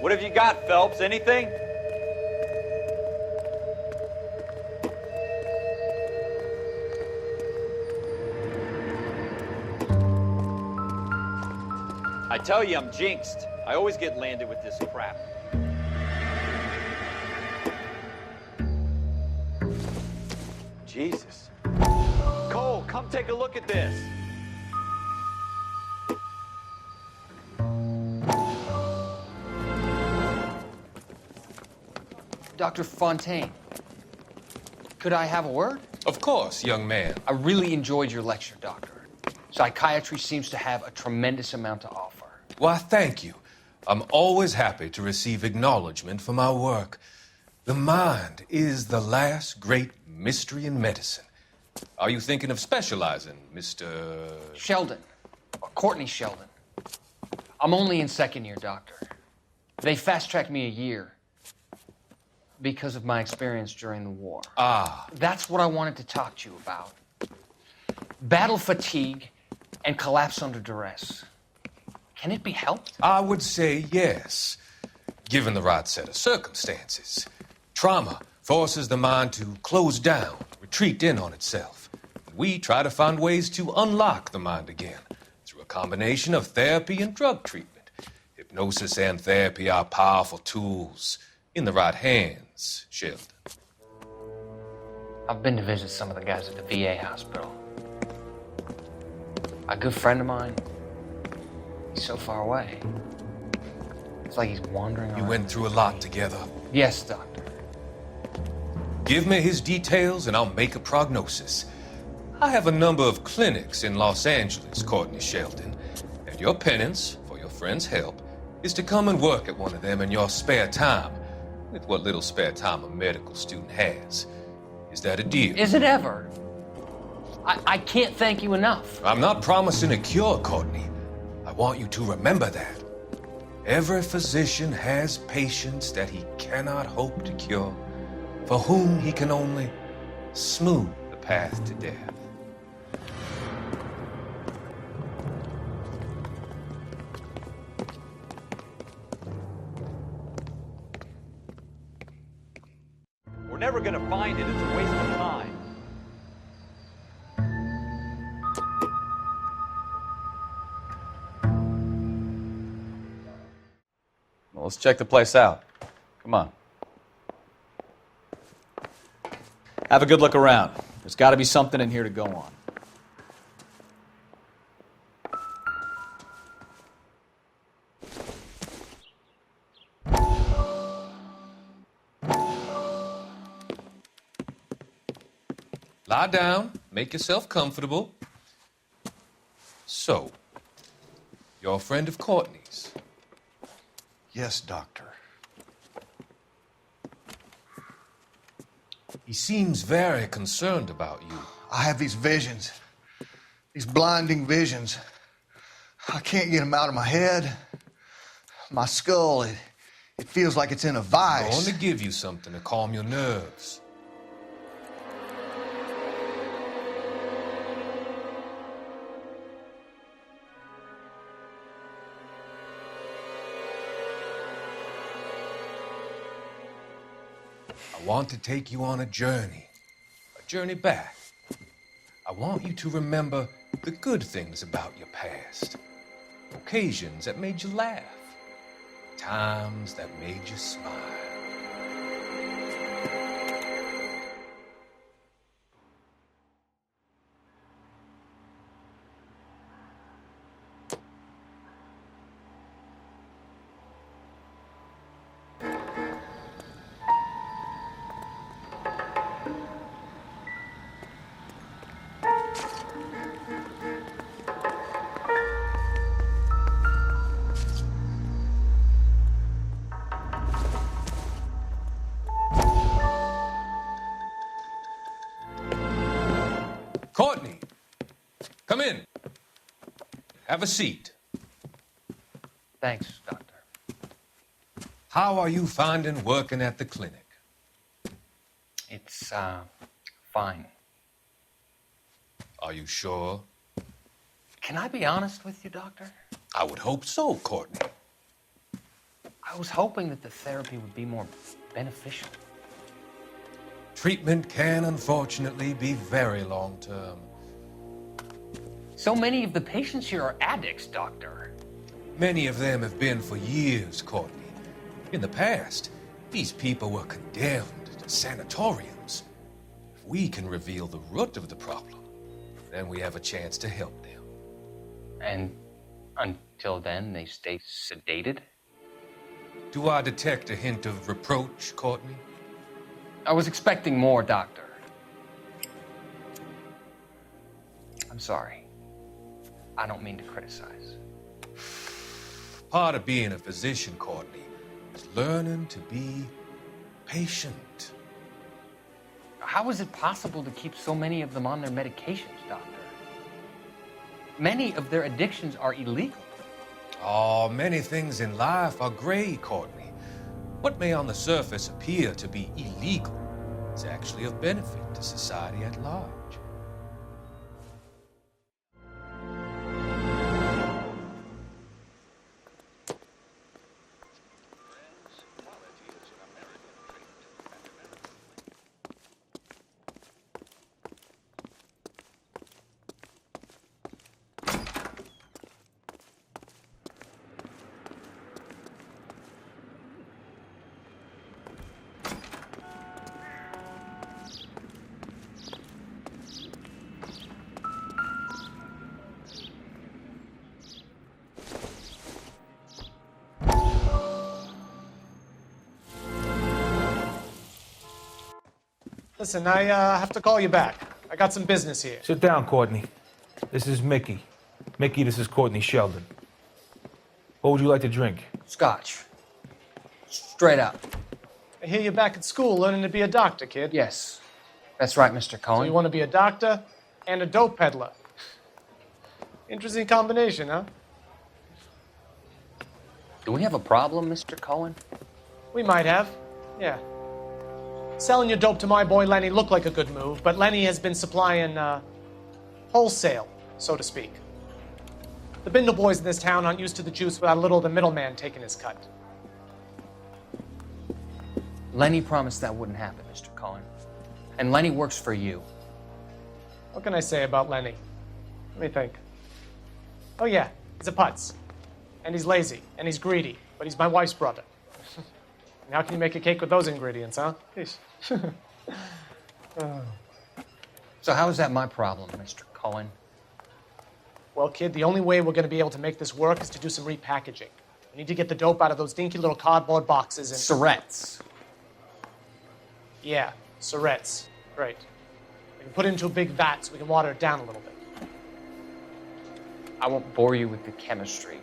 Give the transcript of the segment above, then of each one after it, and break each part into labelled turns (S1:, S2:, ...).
S1: What have you got, Phelps? Anything? I tell you, I'm jinxed. I always get landed with this crap. Jesus. Cole, come take a look at this.
S2: Dr. Fontaine, could I have a word?
S3: Of course, young man.
S2: I really enjoyed your lecture, Doctor. Psychiatry seems to have a tremendous amount to offer.
S3: Why, thank you. I'm always happy to receive acknowledgement for my work. The mind is the last great mystery in medicine. Are you thinking of specializing, Mr.
S2: Sheldon, or Courtney Sheldon. I'm only in second year, Doctor. They fast-tracked me a year because of my experience during the war.
S3: Ah.
S2: That's what I wanted to talk to you about. Battle fatigue and collapse under duress. Can it be helped?
S3: I would say yes, given the right set of circumstances. Trauma forces the mind to close down, retreat in on itself. We try to find ways to unlock the mind again through a combination of therapy and drug treatment. Hypnosis and therapy are powerful tools in the right hands, Sheldon.
S2: I've been to visit some of the guys at the VA hospital. A good friend of mine, he's so far away. It's like he's wandering around.
S3: You went through a lot together.
S2: Yes, Doctor.
S3: Give me his details and I'll make a prognosis. I have a number of clinics in Los Angeles, Courtney Sheldon, and your penance for your friend's help is to come and work at one of them in your spare time, with what little spare time a medical student has. Is that a deal?
S2: Is it ever? I can't thank you enough.
S3: I'm not promising a cure, Courtney. I want you to remember that. Every physician has patients that he cannot hope to cure, for whom he can only smooth the path to death.
S1: We're never gonna find it. It's a waste of time. Well, let's check the place out. Come on. Have a good look around. There's got to be something in here to go on.
S3: Lie down, make yourself comfortable. So, you're a friend of Courtney's.
S4: Yes, Doctor.
S3: He seems very concerned about you.
S4: I have these visions, these blinding visions. I can't get them out of my head. My skull, it feels like it's in a
S3: I'm
S4: vice.
S3: going to give you something to calm your nerves. I want to take you on a journey back. I want you to remember the good things about your past, occasions that made you laugh, times that made you smile. Courtney, come in. Have a seat.
S2: Thanks, Doctor.
S3: How are you finding working at the clinic?
S2: It's, fine.
S3: Are you sure?
S2: Can I be honest with you, Doctor?
S3: I would hope so, Courtney.
S2: I was hoping that the therapy would be more beneficial.
S3: Treatment can unfortunately be very long-term.
S2: So many of the patients here are addicts, Doctor.
S3: Many of them have been for years, Courtney. In the past, these people were condemned to sanatoriums. If we can reveal the root of the problem, then we have a chance to help them.
S2: And until then, they stay sedated?
S3: Do I detect a hint of reproach, Courtney?
S2: I was expecting more, Doctor. I'm sorry. I don't mean to criticize.
S3: Part of being a physician, Courtney, is learning to be patient.
S2: How is it possible to keep so many of them on their medications, Doctor? Many of their addictions are illegal.
S3: Oh, many things in life are gray, Courtney. What may on the surface appear to be illegal is actually of benefit to society at large.
S5: Listen, I have to call you back. I got some business here.
S6: Sit down, Courtney. This is Mickey. Mickey, this is Courtney Sheldon. What would you like to drink?
S2: Scotch. Straight up.
S5: I hear you're back at school learning to be a doctor, kid.
S2: Yes. That's right, Mr.
S5: So
S2: Cohen.
S5: you want to be a doctor and a dope peddler. Interesting combination, huh?
S2: Do we have a problem, Mr. Cohen?
S5: We might have. Yeah. Selling your dope to my boy Lenny looked like a good move, but Lenny has been supplying, wholesale, so to speak. The Bindle boys in this town aren't used to the juice without a little of the middleman taking his cut.
S2: Lenny promised that wouldn't happen, Mr. Cohen. And Lenny works for you.
S5: What can I say about Lenny? Let me think. Oh yeah, he's a putz. And he's lazy, and he's greedy, but he's my wife's brother. And how can you make a cake with those ingredients, huh? Yeesh.
S2: So how is that my problem, Mr. Cohen?
S5: Well, kid, the only way we're going to be able to make this work is to do some repackaging. We need to get the dope out of those dinky little cardboard boxes and...
S2: Surrettes.
S5: Yeah, Surrettes. Great. We can put it into a big vat so we can water it down a little bit.
S2: I won't bore you with the chemistry,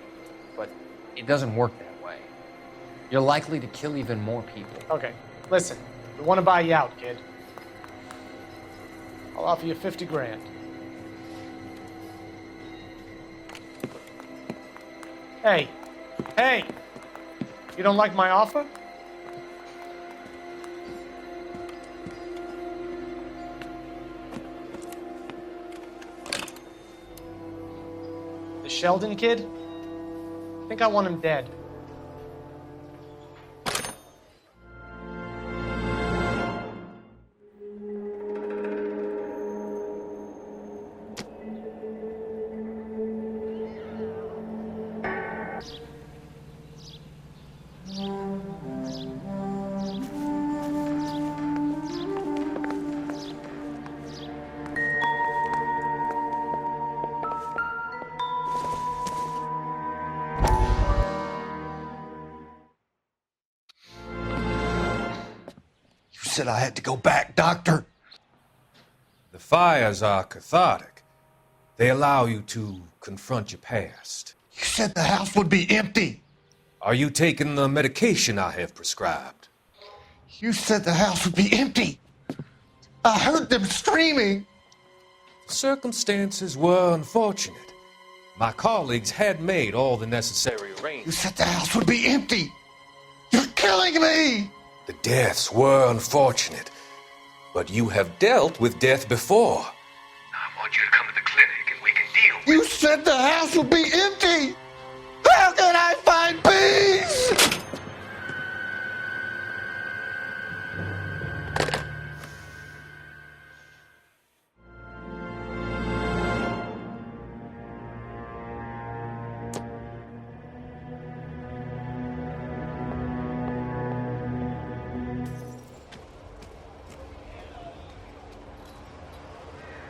S2: but it doesn't work that way. You're likely to kill even more people.
S5: Okay, listen. We want to buy you out, kid. I'll offer you 50 grand. Hey. Hey! You don't like my offer? The Sheldon kid? I think I want him dead.
S4: You said I had to go back, Doctor.
S3: The fires are cathartic. They allow you to confront your past.
S4: You said the house would be empty.
S3: Are you taking the medication I have prescribed?
S4: You said the house would be empty. I heard them screaming.
S3: The circumstances were unfortunate. My colleagues had made all the necessary
S4: You
S3: arrangements.
S4: said the house would be empty. You're killing me.
S3: The deaths were unfortunate, but you have dealt with death before. I want you to come to the clinic and we can deal with
S4: You said the house would be empty. How can I find peace?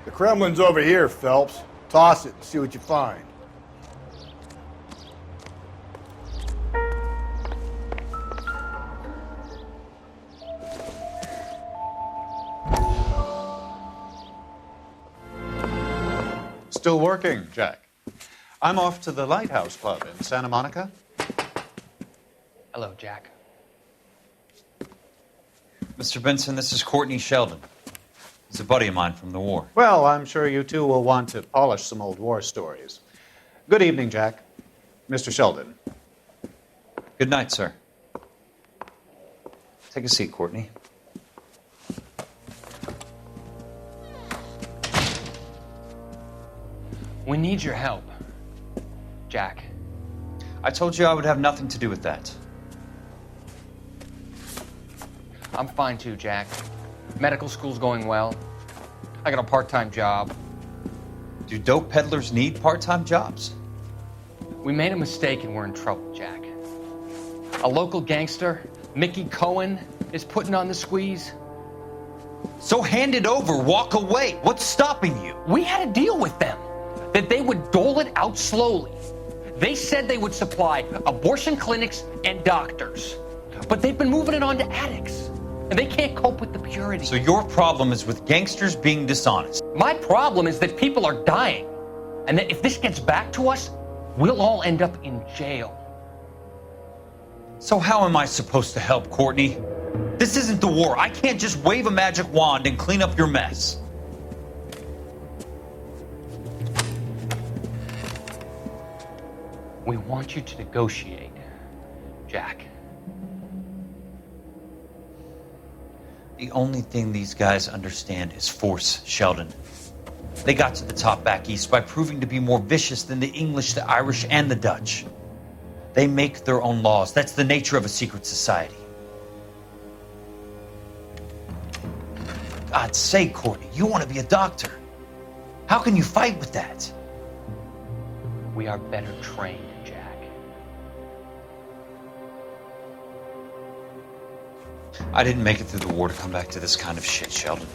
S7: The Kremlin's over here, Phelps. Toss it and see what you find.
S8: Still working, Jack. I'm off to the Lighthouse Club in Santa Monica.
S2: Hello, Jack.
S1: Mr. Benson, this is Courtney Sheldon. He's a buddy of mine from the war.
S8: Well, I'm sure you two will want to polish some old war stories. Good evening, Jack. Mr. Sheldon.
S1: Good night, sir. Take a seat, Courtney.
S2: We need your help, Jack.
S1: I told you I would have nothing to do with that.
S2: I'm fine too, Jack. Medical school's going well. I got a part-time job.
S1: Do dope peddlers need part-time jobs?
S2: We made a mistake and we're in trouble, Jack. A local gangster, Mickey Cohen, is putting on the squeeze.
S1: So hand it over, walk away. What's stopping you?
S2: We had a deal with them that they would dole it out slowly. They said they would supply abortion clinics and doctors, but they've been moving it on to addicts, and they can't cope with the purity.
S1: So your problem is with gangsters being dishonest.
S2: My problem is that people are dying, and that if this gets back to us, we'll all end up in jail.
S1: So how am I supposed to help, Courtney? This isn't the war. I can't just wave a magic wand and clean up your mess.
S2: We want you to negotiate, Jack.
S1: The only thing these guys understand is force, Sheldon. They got to the top back east by proving to be more vicious than the English, the Irish, and the Dutch. They make their own laws. That's the nature of a secret society. God's sake, Courtney, you want to be a doctor. How can you fight with that?
S2: We are better trained, Jack.
S1: I didn't make it through the war to come back to this kind of shit, Sheldon.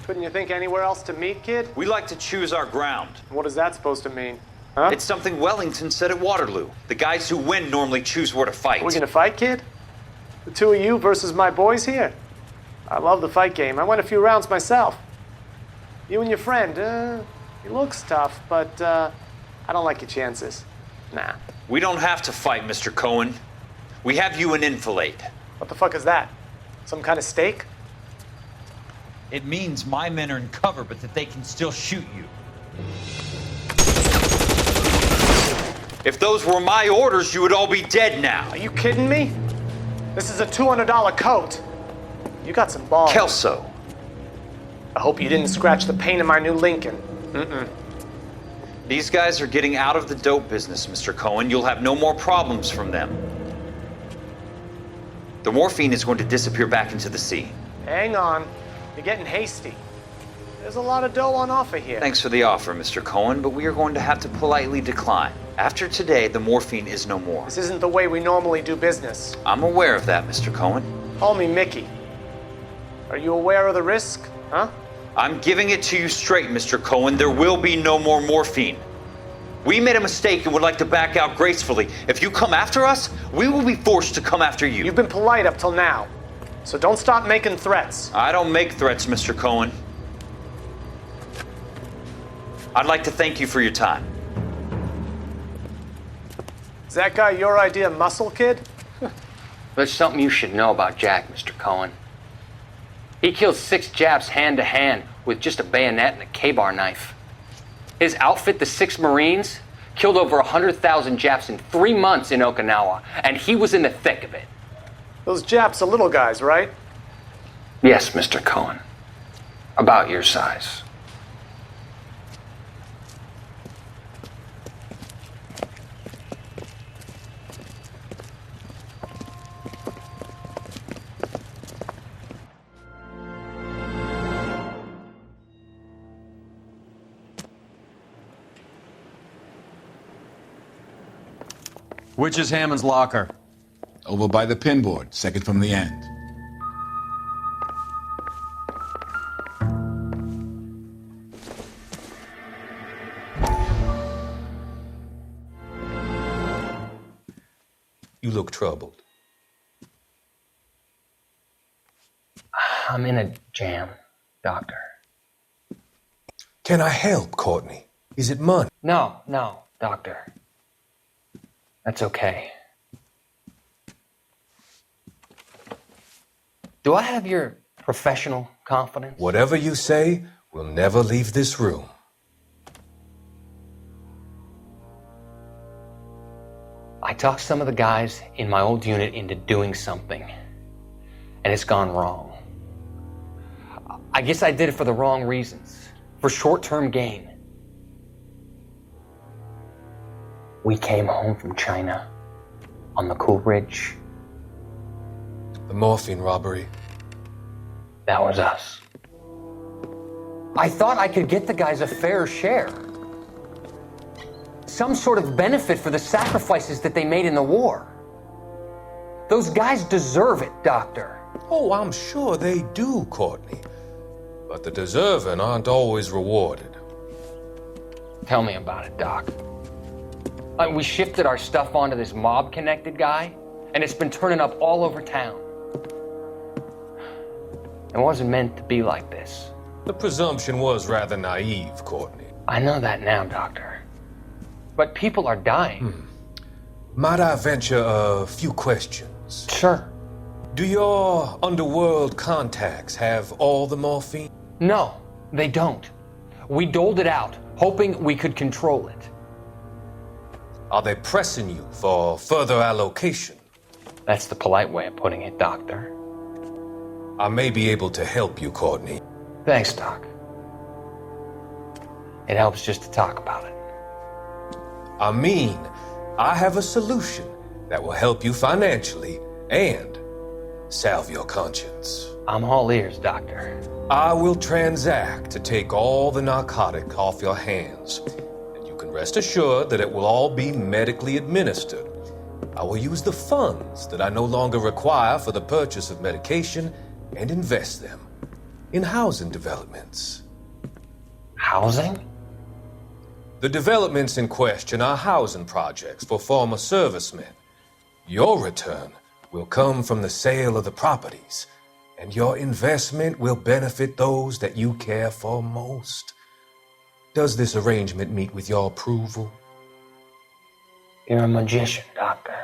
S5: Couldn't you think anywhere else to meet, kid?
S1: We like to choose our ground.
S5: What is that supposed to mean? Huh?
S1: It's something Wellington said at Waterloo. The guys who win normally choose where to fight.
S5: We're gonna fight, kid? The two of you versus my boys here? I love the fight game. I went a few rounds myself. You and your friend, he looks tough, but I don't like your chances. Nah.
S1: We don't have to fight, Mr. Cohen. We have you in enfilade.
S5: What the fuck is that? Some kind of stake?
S1: It means my men are in cover, but that they can still shoot you. If those were my orders, you would all be dead now.
S5: Are you kidding me? This is a $200 coat. You got some balls.
S1: Kelso.
S5: I hope you didn't scratch the paint of my new Lincoln.
S1: These guys are getting out of the dope business, Mr. Cohen. You'll have no more problems from them. The morphine is going to disappear back into the sea.
S5: Hang on. You're getting hasty. There's a lot of dough on offer here.
S1: Thanks for the offer, Mr. Cohen, but we are going to have to politely decline. After today, the morphine is no more.
S5: This isn't the way we normally do business.
S1: I'm aware of that, Mr. Cohen.
S5: Call me Mickey. Are you aware of the risk, huh?
S1: I'm giving it to you straight, Mr. Cohen. There will be no more morphine. We made a mistake and would like to back out gracefully. If you come after us, we will be forced to come after you.
S5: You've been polite up till now, so don't stop making threats.
S1: I don't make threats, Mr. Cohen. I'd like to thank you for your time.
S5: Is that guy your idea of muscle, kid?
S2: There's something you should know about Jack, Mr. Cohen. He killed 6 Japs hand to hand with just a bayonet and a K-bar knife. His outfit, the 6 Marines, killed over 100,000 Japs in 3 months in Okinawa, and he was in the thick of it.
S5: Those Japs are little guys, right?
S2: Yes, Mr. Cohen. About your size.
S9: Which is Hammond's locker?
S10: Over by the pinboard, second from the end.
S3: You look troubled.
S2: I'm in a jam, Doctor.
S3: Can I help, Courtney? Is it money?
S2: No, Doctor. That's okay. Do I have your professional confidence?
S3: Whatever you say, we'll never leave this room.
S2: I talked some of the guys in my old unit into doing something, and it's gone wrong. I guess I did it for the wrong reasons, for short-term gain. We came home from China on the Cool Ridge.
S3: The morphine robbery.
S2: That was us. I thought I could get the guys a fair share. Some sort of benefit for the sacrifices that they made in the war. Those guys deserve it, Doctor.
S3: Oh, I'm sure they do, Courtney. But the deserving aren't always rewarded.
S2: Tell me about it, Doc. We shifted our stuff onto this mob-connected guy, and it's been turning up all over town. It wasn't meant to be like this.
S3: The presumption was rather naive, Courtney.
S2: I know that now, Doctor. But people are dying.
S3: Might I venture a few questions?
S2: Sure.
S3: Do your underworld contacts have all the morphine?
S2: No, they don't. We doled it out, hoping we could control it.
S3: Are they pressing you for further allocation?
S2: That's the polite way of putting it, Doctor.
S3: I may be able to help you, Courtney.
S2: Thanks, Doc. It helps just to talk about it.
S3: I mean, I have a solution that will help you financially and salve your conscience.
S2: I'm all ears, Doctor.
S3: I will transact to take all the narcotic off your hands. Rest assured that it will all be medically administered. I will use the funds that I no longer require for the purchase of medication and invest them in housing developments.
S2: Housing?
S3: The developments in question are housing projects for former servicemen. Your return will come from the sale of the properties, and your investment will benefit those that you care for most. Does this arrangement meet with your approval?
S2: You're a magician, Doctor.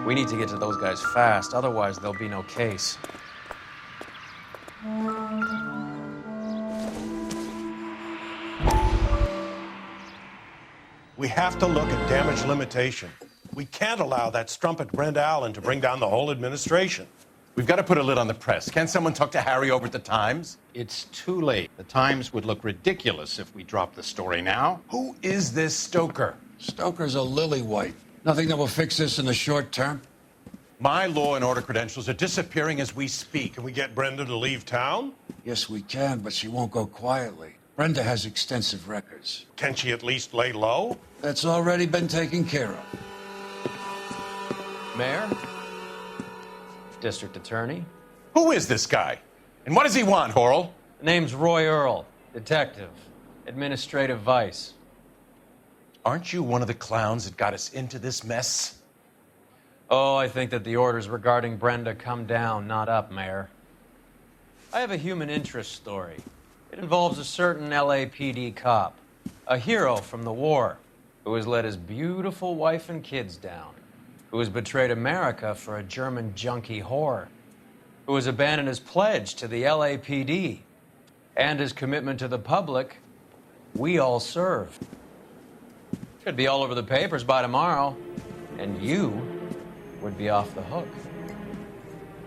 S9: We need to get to those guys fast, otherwise there'll be no case.
S11: We have to look at damage limitation. We can't allow that strumpet Brent Allen to bring down the whole administration.
S12: We've got to put a lid on the press. Can't someone talk to Harry over at the Times?
S8: It's too late. The Times would look ridiculous if we dropped the story now.
S12: Who is this Stoker?
S13: Stoker's a lily white. Nothing that will fix this in the short term.
S12: My law and order credentials are disappearing as we speak.
S11: Can we get Brenda to leave town?
S10: Yes, we can, but she won't go quietly. Brenda has extensive records.
S11: Can she at least lay low?
S10: That's already been taken care of.
S9: Mayor? District Attorney?
S12: Who is this guy? And what does he want, Horrell?
S9: Name's Roy Earl, detective, administrative vice.
S12: Aren't you one of the clowns that got us into this mess?
S9: Oh, I think that the orders regarding Brenda come down, not up, Mayor. I have a human interest story. It involves a certain LAPD cop, a hero from the war, who has let his beautiful wife and kids down, who has betrayed America for a German junkie whore, who has abandoned his pledge to the LAPD and his commitment to the public. We all serve. Could be all over the papers by tomorrow, and you would be off the hook.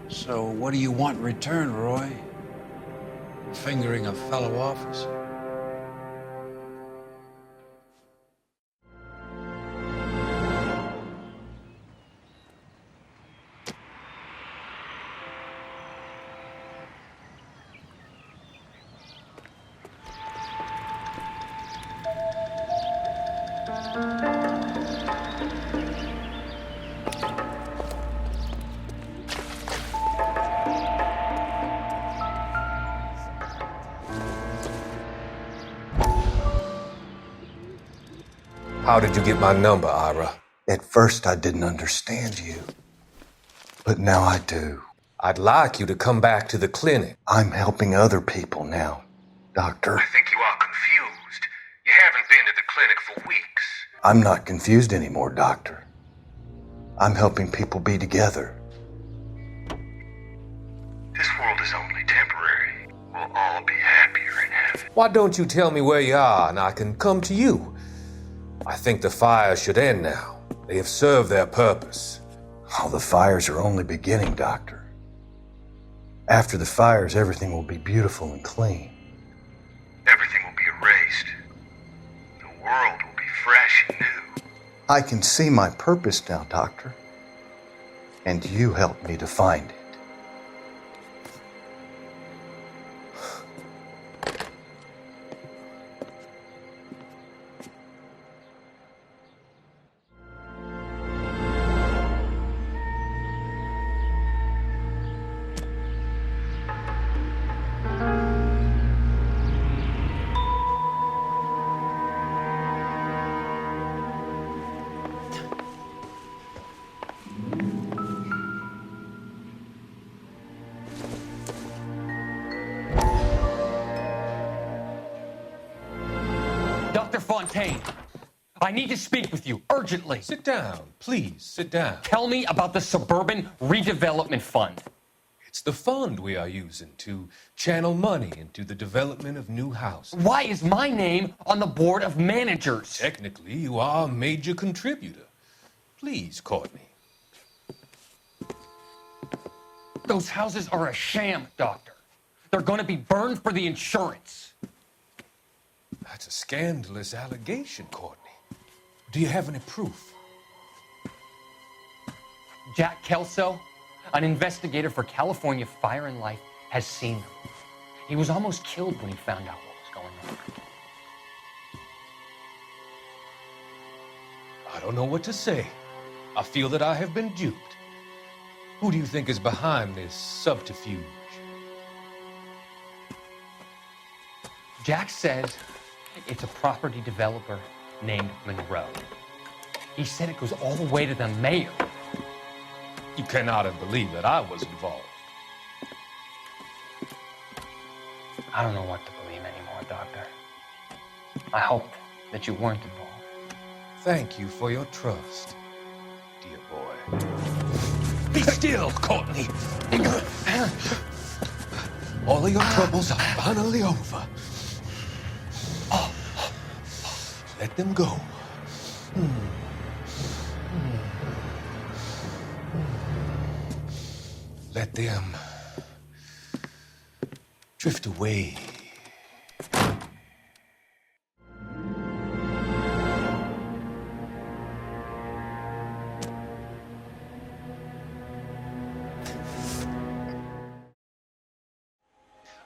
S10: So what do you want in return, Roy? Fingering a fellow officer?
S3: How did you get my number, Ira?
S4: At first, I didn't understand you, but now I do.
S3: I'd like you to come back to the clinic.
S4: I'm helping other people now, Doctor.
S3: I think you are confused. You haven't been to the clinic for weeks.
S4: I'm not confused anymore, Doctor. I'm helping people be together.
S3: This world is only temporary. We'll all be happier in heaven. Why don't you tell me where you are and I can come to you? I think the fire should end now. They have served their purpose.
S4: Oh, the fires are only beginning, Doctor. After the fires, everything will be beautiful and clean.
S3: Everything will be erased. The world will be fresh and new.
S4: I can see my purpose now, Doctor. And you helped me to find it.
S2: Dr. Fontaine, I need to speak with you urgently.
S3: Sit down, please, sit down.
S2: Tell me about the Suburban Redevelopment Fund.
S3: It's the fund we are using to channel money into the development of new houses.
S2: Why is my name on the board of managers?
S3: Technically, you are a major contributor. Please, Courtney.
S2: Those houses are a sham, Doctor. They're going to be burned for the insurance.
S3: That's a scandalous allegation, Courtney. Do you have any proof?
S2: Jack Kelso, an investigator for California Fire and Life, has seen them. He was almost killed when he found out what was going on.
S3: I don't know what to say. I feel that I have been duped. Who do you think is behind this subterfuge?
S2: Jack says it's a property developer named Monroe. He said it goes all the way to the mayor.
S3: You cannot have believed that I was involved.
S2: I don't know what to believe anymore, Doctor. I hoped that you weren't involved.
S3: Thank you for your trust, dear boy. Be still, Courtney. All of your troubles are finally over. Let them go. Let them drift away.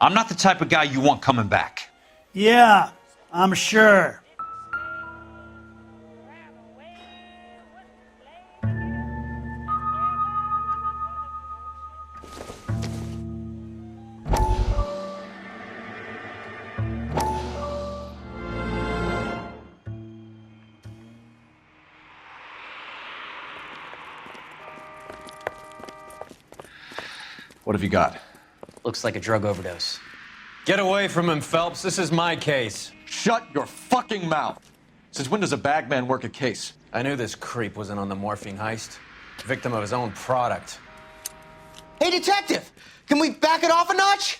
S1: I'm not the type of guy you want coming back.
S13: Yeah, I'm sure.
S12: What have you got?
S9: Looks like a drug overdose. Get away from him, Phelps. This is my case.
S12: Shut your fucking mouth! Since when does a bagman work a case?
S9: I knew this creep was in on the morphine heist. Victim of his own product.
S14: Hey, detective! Can we back it off a notch?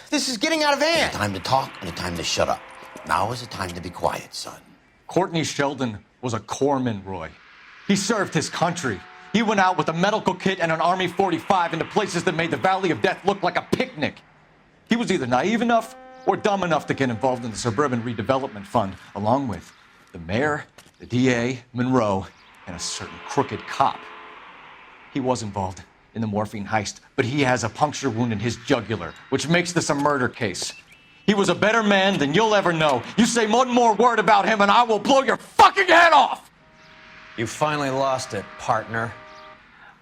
S14: This is getting out of hand.
S15: There's a time to talk and a time to shut up. Now is the time to be quiet, son.
S12: Courtney Sheldon was a corpsman, Roy. He served his country. He went out with a medical kit and an Army 45 into places that made the Valley of Death look like a picnic. He was either naive enough or dumb enough to get involved in the Suburban Redevelopment Fund, along with the mayor, the DA, Monroe, and a certain crooked cop. He was involved in the morphine heist, but he has a puncture wound in his jugular, which makes this a murder case. He was a better man than you'll ever know. You say one more word about him and I will blow your fucking head off!
S9: You finally lost it, partner.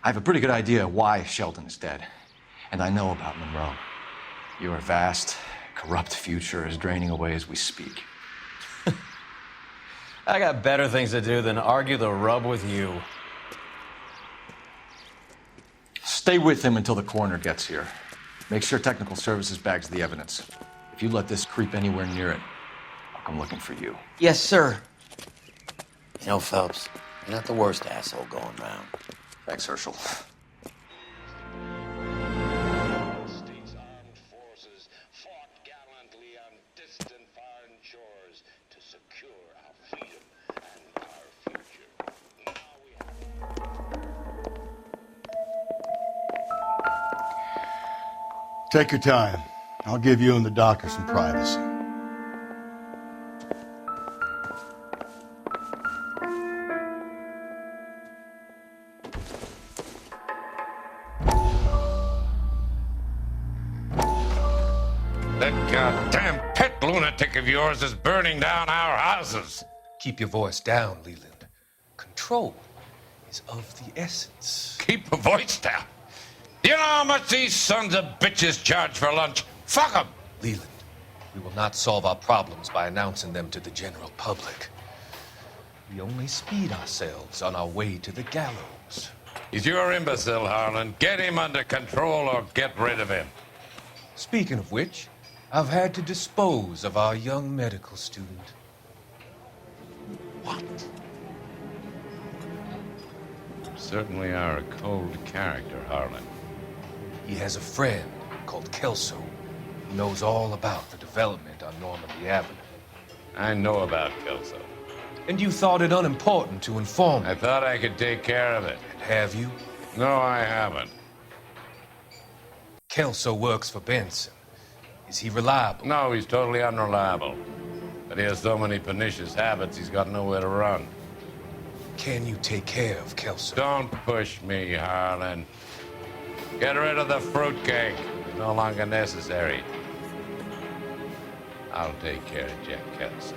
S12: I have a pretty good idea why Sheldon is dead. And I know about Monroe. Your vast, corrupt future is draining away as we speak.
S9: I got better things to do than argue the rub with you.
S12: Stay with him until the coroner gets here. Make sure technical services bags the evidence. If you let this creep anywhere near it, I'll come looking for you.
S14: Yes, sir.
S15: You know, Phelps, you're not the worst asshole going round.
S12: Thanks, Herschel.
S7: Take your time. I'll give you and the doctor some privacy.
S11: That goddamn pet lunatic of yours is burning down our houses.
S3: Keep your voice down, Leland. Control is of the essence.
S11: Keep your voice down. You know how much these sons of bitches charge for lunch? Fuck them.
S3: Leland, we will not solve our problems by announcing them to the general public. We only speed ourselves on our way to the gallows.
S11: He's your imbecile, Harlan. Get him under control or get rid of him.
S3: Speaking of which, I've had to dispose of our young medical student.
S11: What? You certainly are a cold character, Harlan.
S3: He has a friend called Kelso who knows all about the development on Normandy Avenue.
S11: I know about Kelso.
S3: And you thought it unimportant to inform me.
S11: I thought I could take care of it.
S3: And have you?
S11: No, I haven't.
S3: Kelso works for Benson. Is he reliable?
S11: No, he's totally unreliable. But he has so many pernicious habits, he's got nowhere to run.
S3: Can you take care of Kelso?
S11: Don't push me, Harlan. Get rid of the fruitcake. It's no longer necessary. I'll take care of Jack Kelso.